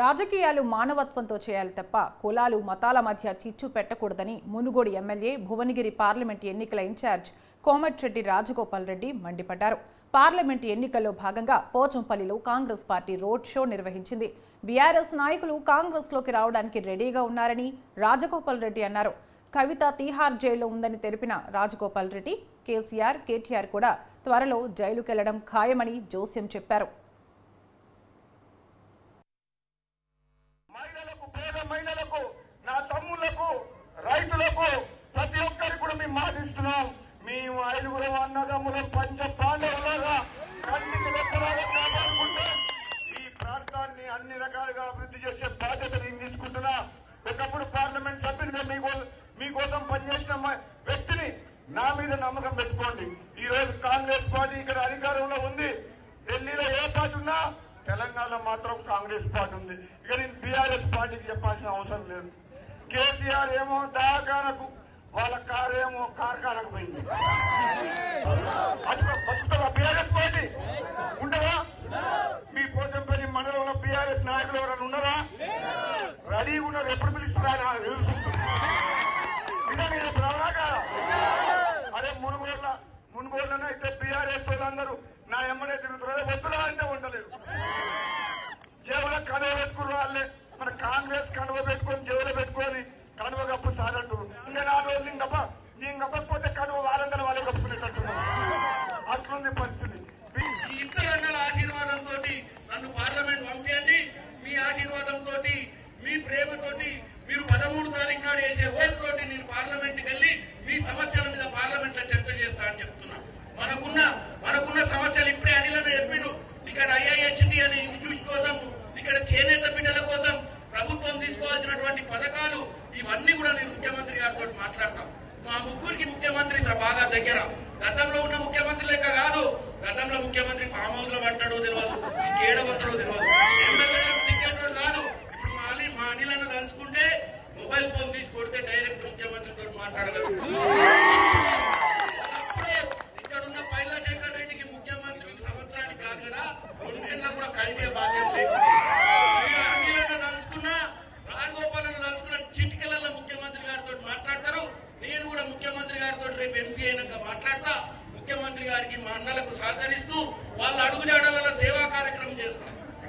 రాజకీయాలు మానవత్వంతో చేయాలి తప్ప కులాలు మతాల మధ్య చిచ్చు పెట్టకూడదని మునుగోడు ఎమ్మెల్యే భువనగిరి పార్లమెంట్ ఎన్నికల ఇన్ఛార్జ్ కోమటిరెడ్డి రాజగోపాల్ రెడ్డి మండిపడ్డారు. పార్లమెంట్ ఎన్నికల్లో భాగంగా పోచంపల్లిలో కాంగ్రెస్ పార్టీ రోడ్ షో నిర్వహించింది. బీఆర్ఎస్ నాయకులు కాంగ్రెస్లోకి రావడానికి రెడీగా ఉన్నారని రాజగోపాల్ రెడ్డి అన్నారు. కవిత తీహార్ జైల్లో ఉందని తెలిపిన రాజగోపాల్ రెడ్డి కేసీఆర్, కేటీఆర్ కూడా త్వరలో జైలుకెళ్లడం ఖాయమని జోస్యం చెప్పారు. మహిళలకు, నా తమ్ముళ్లకు, రైతులకు ప్రతి ఒక్కరికి కూడా మేము మాటిస్తున్నాం. మేము ఐదుగురు అన్నదమ్ములం పంచ పాండవులాగా కంటికి రెప్పలాగా కాపాడుకుంటే ఈ ప్రాంతాన్ని అన్ని రకాలుగా అభివృద్ధి చేసే బాధ్యత నేను తీసుకుంటున్నా. ఒకప్పుడు పార్లమెంట్ సభ్యునిగా మీకోసం పనిచేసిన వ్యక్తిని నా మీద నమ్మకం పెట్టుకోండి. ఈ రోజు కాంగ్రెస్ పార్టీ ఇక్కడ అధికారంలో ఉంది. ఢిల్లీలో ఏ పార్టీ ఉన్నా తెలంగాణలో మాత్రం కాంగ్రెస్ పార్టీ ఉంది. ఇక నేను బీఆర్ఎస్ పార్టీకి చెప్పాల్సిన అవసరం లేదు. కేసీఆర్ ఏమో దవాఖానకు, వాళ్ళ కారు ఏమో కార్ఖానకు పోయింది. బతుకుతావా బీఆర్ఎస్ పార్టీ? ఉండవా? మీ పోచంపల్లి మండలంలో బీఆర్ఎస్ నాయకులు ఎవరైనా ఉన్నారా? రెడీగా ఉన్నారు. ఎప్పుడు పిలుస్తారా అని ఎదురు చూస్తున్నారు. అదే మునుగోడులోనే అయితే బీఆర్ఎస్ వాళ్ళందరూ నా ఎమ్మడే తిరుగుతున్నారు. వద్దులా అంటే ఉండలేదు. జేబులో కడవ పెట్టుకున్న వాళ్ళే మన కాంగ్రెస్ కడవ పెట్టుకొని జేబులో పెట్టుకొని కడవ కప్పు సార్ అంటారు. ఇంకా 4 రోజులు నేను కప్పకపోతే కడవ వారందరూ వాళ్ళే కప్పుకునేటట్టున్నారు. అట్లుంది పరిస్థితి. ఈ ఇతరుల ఆశీర్వాదంతో నన్ను పార్లమెంట్ పంపించండి. మీ ఆశీర్వాదంతో, మీ ప్రేమతోటి మీరు 13 తారీఖు నాడు వేసే ఓటుతోటి నేను పార్లమెంట్కి వెళ్ళి మీ సమస్యల మీద పార్లమెంట్ లో చర్చ చేస్తా అని చెప్తున్నా. మనకున్న సమస్యలు ఇప్పుడే అనిలను చెప్పిండు. ఇక్కడ IIHT అనే ఇన్స్టిట్యూట్ కోసం, ఇక్కడ చేనేత బిడ్డల కోసం ప్రభుత్వం తీసుకోవాల్సినటువంటి పథకాలు ఇవన్నీ కూడా నేను ముఖ్యమంత్రి గారితో మాట్లాడతాం. మా ముగ్గురికి ముఖ్యమంత్రి బాగా దగ్గర. గతంలో ఉన్న ముఖ్యమంత్రి లెక్క కాదు. గతంలో ముఖ్యమంత్రి ఫామ్ హౌస్ లో పట్టాడో తెలియదు, ఇంకేడవద్దడో తెలియదు. ఎమ్మెల్యేలకు టికెట్ కాదు. ఇప్పుడు మా అనిలను కలుసుకుంటే మొబైల్ ఫోన్ తీసి కొడితే డైరెక్ట్ ముఖ్యమంత్రితో మాట్లాడగలరు. ఇక్కడున్న పైలశేఖర్ రెడ్డికి ముఖ్యమంత్రి సంవత్సరానికి కాదు కదా, 2 ఏళ్ళ కూడా కలిసే బాధ్యత లేదు. అనిలను కలుసుకున్నా, రాజగోపాలను కలుసుకున్న చిటికెళ్ళ ముఖ్యమంత్రి గారితో మాట్లాడతారు. నేను కూడా ముఖ్యమంత్రి గారితో రేపు ఎంపీ అయినాక మాట్లాడతా. ముఖ్యమంత్రి గారికి మా అన్నలకు సహకరిస్తూ వాళ్ళ అడుగుజాడల సేవా కార్యక్రమం చేస్తాను.